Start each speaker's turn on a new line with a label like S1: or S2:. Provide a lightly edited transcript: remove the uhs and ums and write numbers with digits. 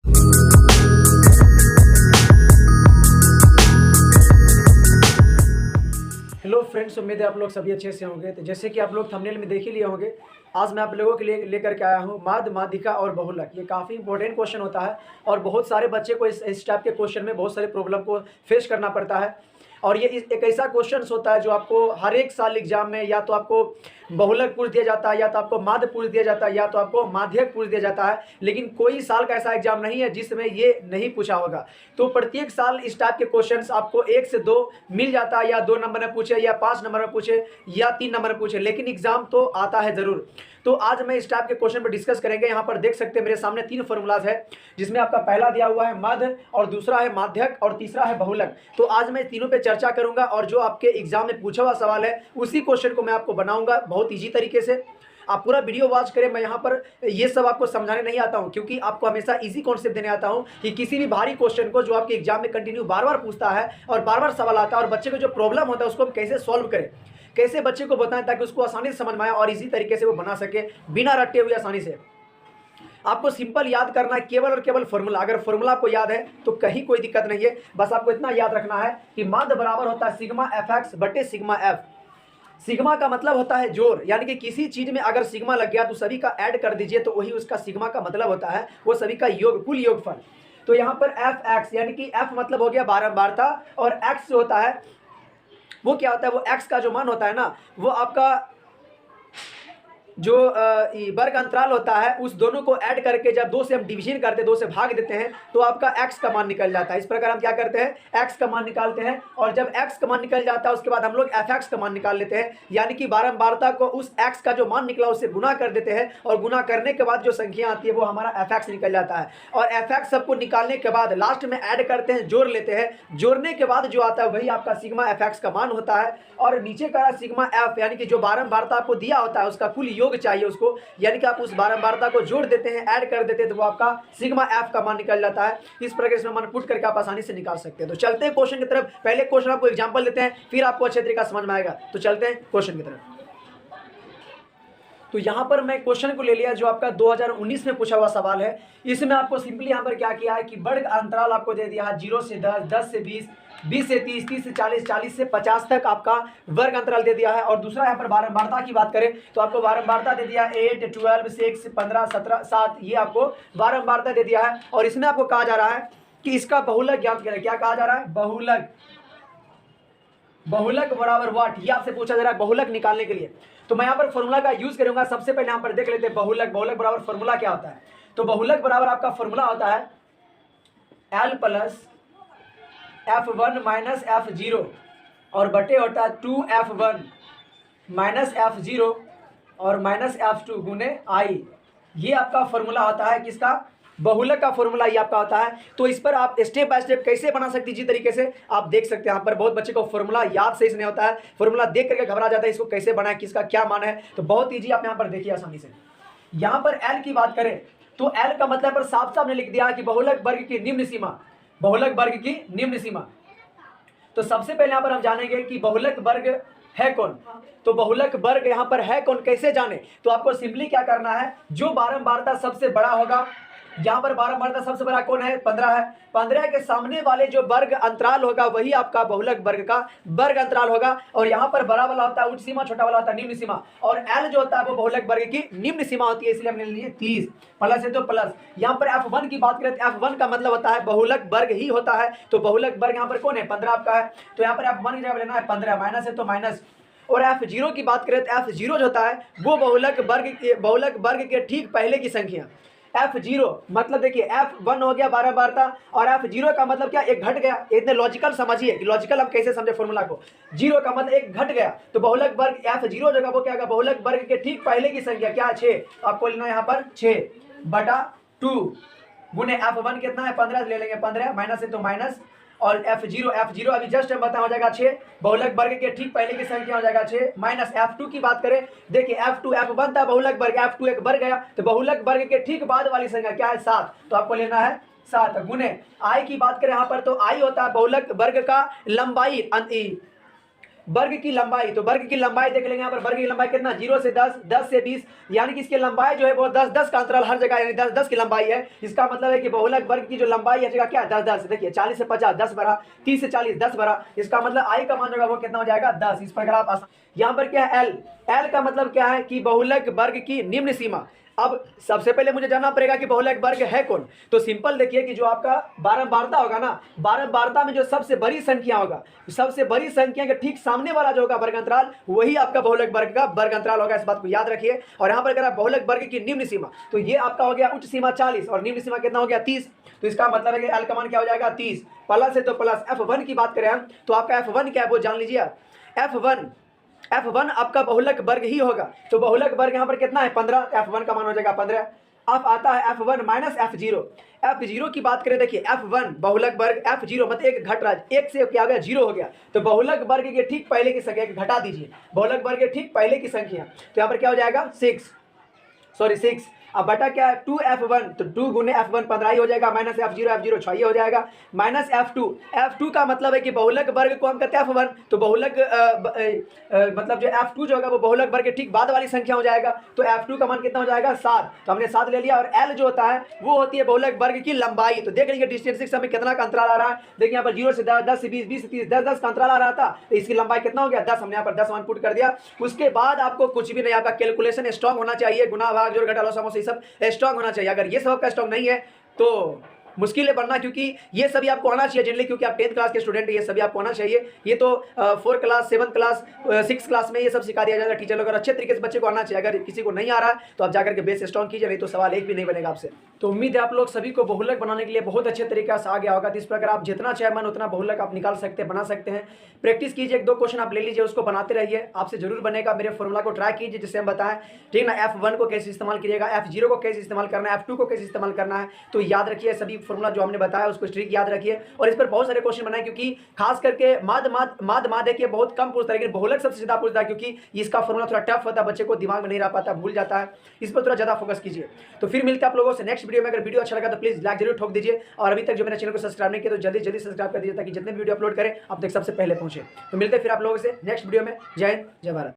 S1: Hello friends, उम्मीद है आप लोग सभी अच्छे से होंगे। तो जैसे कि आप लोग थंबनेल में देख ही लिए होंगे, आज मैं आप लोगों के लिए लेकर के आया हूँ माद, माध्यिका और बहुलक। ये काफ़ी इंपॉर्टेंट क्वेश्चन होता है और बहुत सारे बच्चे को इस टाइप के क्वेश्चन में बहुत सारे प्रॉब्लम को फेस करना पड़ता है। और ये एक ऐसा क्वेश्चन होता है जो आपको हर एक साल एग्जाम में या तो आपको बहुलक पूछ दिया जाता है, या तो आपको माध्य पूछ दिया जाता है, या तो आपको माध्यक पूछ दिया जाता है। लेकिन कोई साल का ऐसा एग्जाम नहीं है जिसमें ये नहीं पूछा होगा। तो प्रत्येक साल इस टाइप के क्वेश्चंस आपको 1 से 2 मिल जाता है, या 2 नंबर में पूछे, या 5 नंबर में पूछे, या 3 नंबर में पूछे, लेकिन एग्जाम तो आता है जरूर। तो आज मैं इस टाइप के क्वेश्चन पर डिस्कस करेंगे। यहाँ पर देख सकते हैं मेरे सामने 3 फॉर्मूलाज है, जिसमें आपका पहला दिया हुआ है मध्य, और दूसरा है माध्यक, और तीसरा है बहुलक। तो आज मैं तीनों पे चर्चा करूंगा और जो आपके एग्जाम में पूछा हुआ सवाल है उसी क्वेश्चन को मैं आपको बनाऊंगा बहुत ईजी तरीके से। आप पूरा वीडियो वॉच करें। मैं यहाँ पर ये सब आपको समझाने नहीं आता हूँ, क्योंकि आपको हमेशा इजी कॉन्सेप्ट देने आता हूँ कि किसी भी भारी क्वेश्चन को जो आपके एग्जाम में कंटिन्यू बार बार पूछता है और बार बार सवाल आता है, और बच्चे को जो प्रॉब्लम होता है उसको हम कैसे सॉल्व करें, कैसे बच्चे को बताएं ताकि उसको आसानी से समझ में आए और इसी तरीके से वो बना सके बिना रटे हुए आसानी से। आपको सिंपल याद करना है केवल और केवल फॉर्मूला। अगर फॉर्मूला आपको याद है तो कहीं कोई दिक्कत नहीं है। बस आपको इतना याद रखना है कि माध्य बराबर होता है सिग्मा एफ एक्स बटे सिग्मा एफ। सिग्मा का मतलब होता है जोर, यानी कि किसी चीज में अगर सिग्मा लग गया तो सभी का ऐड कर दीजिए, तो वही उसका सिग्मा का मतलब होता है, वो सभी का योग, कुल योगफल। तो यहाँ पर एफ एक्स यानी कि एफ मतलब हो गया बारंबारता, और एक्स जो होता है वो क्या होता है, वो एक्स का जो मान होता है ना, वो आपका जो वर्ग अंतराल होता है उस दोनों को ऐड करके जब 2 से हम डिवीजन करते हैं, 2 से भाग देते हैं, तो आपका x का मान निकल जाता है। इस प्रकार हम क्या करते हैं, x का मान निकालते हैं, और जब x का मान निकल जाता है उसके बाद हम लोग fx का मान निकाल लेते हैं, यानी कि बारंबारता को उस x का जो मान निकला उससे गुना कर देते हैं, और गुना करने के बाद जो संख्या आती है वो हमारा fx निकल जाता है। और fx सबको निकालने के बाद लास्ट में ऐड करते हैं, जोड़ लेते हैं। जोड़ने के बाद जो आता है वही आपका सिग्मा fx का मान होता है, और नीचे का सिग्मा f यानी कि जो बारंबारता आपको दिया होता है उसका कुल योग चाहिए उसको, यानी कि आप उस बारंबारता को जोड़ देते हैं, ऐड कर देते हैं, तो वो आपका सिग्मा एफ का मान निकल जाता है। इस प्रकार से मान पुट करके आप आसानी से निकाल सकते हैं। तो चलते हैं क्वेश्चन की तरफ। पहले क्वेश्चन आपको एग्जांपल देते हैं, फिर आपको अच्छे तरीका समझ में आएगा। तो चलते हैं क्वेश्चन की तरफ। तो यहाँ पर मैं क्वेश्चन को ले लिया जो आपका 2019 में पूछा हुआ सवाल है। इसमें आपको सिंपली यहाँ पर क्या किया है कि वर्ग अंतराल आपको दे दिया है 0 से 10, 10 से 20, 20 से 30, 30 से 40, 40 से 50 तक आपका वर्ग अंतराल दे दिया है। और दूसरा यहाँ पर बारंबारता की बात करें तो आपको बारंबारता दे दिया 8, 12, 6, 15, 17, 7, ये आपको बारंबारता दे दिया है। और इसमें आपको कहा जा रहा है कि इसका बहुलक ज्ञात करें। क्या कहा जा रहा है, बहुलक। बहुलक बराबर व्हाट, ये आपसे पूछा जा रहा है बहुलक निकालने के लिए। तो मैं यहाँ पर फॉर्मूला का यूज करूंगा। सबसे पहले यहाँ पर देख लेते हैं बहुलक। बहुलक बराबर फॉर्मूला क्या होता है। तो बहुलक बराबर आपका फॉर्मूला होता है L plus F1 minus F0, और बटे होता है 2F1 माइनस F0 और माइनस F2 गुने I। ये आपका फॉर्मूला होता है किसका, बहुलक का फॉर्मूला ये आपका होता है। तो इस पर आप स्टेप बाय स्टेप कैसे बना सकते हैं, जिस तरीके से आप देख सकते हैं। यहाँ पर बहुत बच्चे को फॉर्मूला याद सही से नहीं होता है, फॉर्मूला देख करके घबरा जाता है, इसको कैसे बनाए, किसका क्या मान है। तो बहुत ईजी, आप यहाँ पर देखिए आसानी से। यहाँ पर एल की बात करें तो एल का मतलब पर साफ साफ ने लिख दिया कि बहुलक वर्ग की निम्न सीमा, बहुलक वर्ग की निम्न सीमा। तो सबसे पहले यहाँ पर हम जानेंगे कि बहुलक वर्ग है कौन। तो बहुलक वर्ग यहाँ पर है कौन, कैसे जाने। तो आपको सिंपली क्या करना है, जो बारंबारता सबसे बड़ा होगा, यहाँ पर बारंबारता सबसे बड़ा कौन है, 15 है। 15 के सामने वाले जो वर्ग अंतराल होगा वही आपका बहुलक वर्ग का वर्ग अंतराल होगा। और यहाँ पर बड़ा वाला होता है उच्च सीमा, छोटा वाला होता है निम्न सीमा, और एल जो होता है वो बहुलक वर्ग की निम्न सीमा होती है, इसलिए हमने लिए 30 प्लस है तो प्लस। यहाँ पर F1 की बात करें तो F1 का मतलब होता है बहुलक वर्ग ही होता है। तो बहुलक वर्ग यहाँ पर कौन है, 15 आपका है। तो यहाँ पर F1 की जगह लेना है 15, माइनस है तो माइनस। और F0 की बात करें तो F0 जो होता है वो बहुलक वर्ग के ठीक पहले की संख्या। F0 मतलब देखिए F1 हो गया बारंबारता, और F0 का मतलब क्या, एक घट गया। इतने लॉजिकल समझिए कि लॉजिकल हम कैसे समझे फॉर्मूला को। 0 का मतलब एक घट गया, तो बहुलक वर्ग F0 जगह वो क्या होगा, बहुलक वर्ग के ठीक पहले की संख्या क्या है, 6। तो आपको लेना है यहाँ पर 6/2 गुने F1 कितना है, 15 ले लेंगे, 15 माइनस है तो माइनस, और F0 अभी जस्ट हम बता हो जाएगा 6, बहुलक वर्ग के ठीक पहले की संख्या हो जाएगा 6, माइनस F2 की बात करें, देखिए F1 था बहुलक वर्ग, F2 एक बढ़ गया, तो बहुलक वर्ग के ठीक बाद वाली संख्या क्या है, 7। तो आपको लेना है 7 गुने I की बात करें यहाँ पर तो I होता है बहुलक वर्ग का लंबाई, वर्ग की लंबाई, तो वर्ग की लंबाई देख लेंगे यहाँ पर। वर्ग की लंबाई कितना, 0 से 10, 10 से 20, यानी कि इसकी लंबाई जो है वो 10 10 का अंतराल हर जगह, यानी 10 10 की लंबाई है। इसका मतलब है कि बहुलक वर्ग की जो लंबाई है जगह क्या है, 10 10। देखिए 40 से 50 10 बड़ा, 30 से 40 10 बड़ा, इसका मतलब आई का मान जो है वो कितना हो जाएगा, 10। इस प्रकार आप यहाँ पर क्या है, एल, एल का मतलब क्या है कि बहुलक वर्ग की निम्न सीमा। अब सबसे पहले मुझे जानना पड़ेगा कि बहुलक वर्ग है कौन। तो सिंपल देखिए कि जो आपका बारंबारता होगा ना, बारंबारता में जो सबसे बड़ी संख्या होगा, सबसे बड़ी संख्या के ठीक सामने वाला जो होगा वर्ग अंतराल, वही आपका बहुलक वर्ग का वर्ग अंतराल होगा। इस बात को याद रखिए। और यहाँ पर अगर आप बहुलक वर्ग की निम्न सीमा, तो ये आपका हो गया उच्च सीमा 40 और निम्न सीमा कितना हो गया 30। तो इसका मतलब है कि एल का मान क्या हो जाएगा 30। प्लस है तो प्लस F1 की बात करें हम, तो आपका F1 क्या है वो जान लीजिए। F1 आपका बहुलक वर्ग ही होगा। तो बहुलक वर्ग यहाँ पर कितना है 15, F1 का मान हो जाएगा 15। अब आता है F1 माइनस F0। F0 की बात करें, देखिए F1 बहुलक वर्ग, F0 मतलब एक घट रहा है, एक से क्या हो गया 0 हो गया। तो बहुलक वर्ग के ठीक पहले की संख्या घटा दीजिए, बहुलक वर्ग के ठीक पहले की संख्या, तो यहाँ पर क्या हो जाएगा 6। अब बटा क्या है 2F1, तो 2 गुने F1 15 ही हो जाएगा, माइनस F0 6 ही हो जाएगा, माइनस F2 का मतलब है कि बहुलक वर्ग को हम कहते हैं F1, तो बहुलक मतलब जो F2 जो होगा वो बहुलक वर्ग के ठीक बाद वाली संख्या हो जाएगा। तो F2 का मान कितना हो जाएगा 7, तो हमने 7 ले लिया। और L जो होता है वो होती है बहुलक वर्ग की लंबाई। तो देख लीजिए डिस्टेंस में कितना का अंतराल आ रहा है। देखिए यहाँ पर 0 से 10, 10 से 20, 20 से 30, 10 10 का अंतराल आ रहा था, तो इसकी लंबाई कितना हो गया 10। हमने यहाँ पर 10 मान पुट कर दिया। उसके बाद आपको कुछ भी नहीं, आपका कैलकुलेशन स्ट्रांग होना चाहिए, गुना भाग जोड़ घटा लसागु सब स्ट्रांग होना चाहिए। अगर ये सब आपका स्ट्रांग नहीं है तो मुश्किल है पढ़ना, क्योंकि ये सभी आपको आना चाहिए जनरली, क्योंकि आप 10th क्लास के स्टूडेंट हैं, ये सभी आपको आना चाहिए। ये तो 4 क्लास 7 क्लास 6 क्लास में ये सब सिखा दिया जाएगा टीचर लोग, और अच्छे तरीके से बच्चे को आना चाहिए। अगर किसी को नहीं आ रहा है तो आप जाकर के बेस स्ट्रांग कीजिए, नहीं तो सवाल एक भी नहीं बनेगा आपसे। तो उम्मीद है आप लोग सभी को बहुलक बनाने के लिए बहुत अच्छे तरीके से आ गया होगा। तो इस प्रकार आप जितना चाहे मन उतना बहुलक आप निकाल सकते हैं, बना सकते हैं। प्रैक्टिस कीजिए, 1-2 क्वेश्चन आप ले लीजिए, उसको बनाते रहिए, आपसे जरूर बनेगा। मेरे फॉर्मूला को ट्राई कीजिए जिससे हम बताएं, ठीक ना। F1 को कैसे इस्तेमाल कीजिएगा, F0 को कैसे इस्तेमाल करना है, F2 को कैसे इस्तेमाल करना है। तो याद रखिए सभी फॉर्मूला जो हमने बताया उसको ट्रिक याद रखिए, और इस पर बहुत सारे क्वेश्चन बनाए, क्योंकि खास करके माद देखिए बहुत कम पूछता है, लेकिन बहुलक सबसे ज्यादा पूछता है, क्योंकि इसका फॉर्मूला थोड़ा टफ होता है, बच्चे को दिमाग में नहीं रह पाता, भूल जाता है। इस पर थोड़ा ज्यादा फोकस कीजिए। तो फिर मिलते हैं आप लोगों से नेक्स्ट वीडियो में। अगर वीडियो अच्छा लगा तो प्लीज लाइक जरूर ठोक दीजिए, और अभी तक जो मेरे चैनल को सब्सक्राइब नहीं किया तो जल्दी जल्दी सब्सक्राइब कर दीजिए, ताकि जितने वीडियो अपलोड करें आप तक सबसे पहले पहुंचे। तो मिलते हैं फिर आप लोगों से नेक्स्ट वीडियो में। जय हिंद, जय भारत।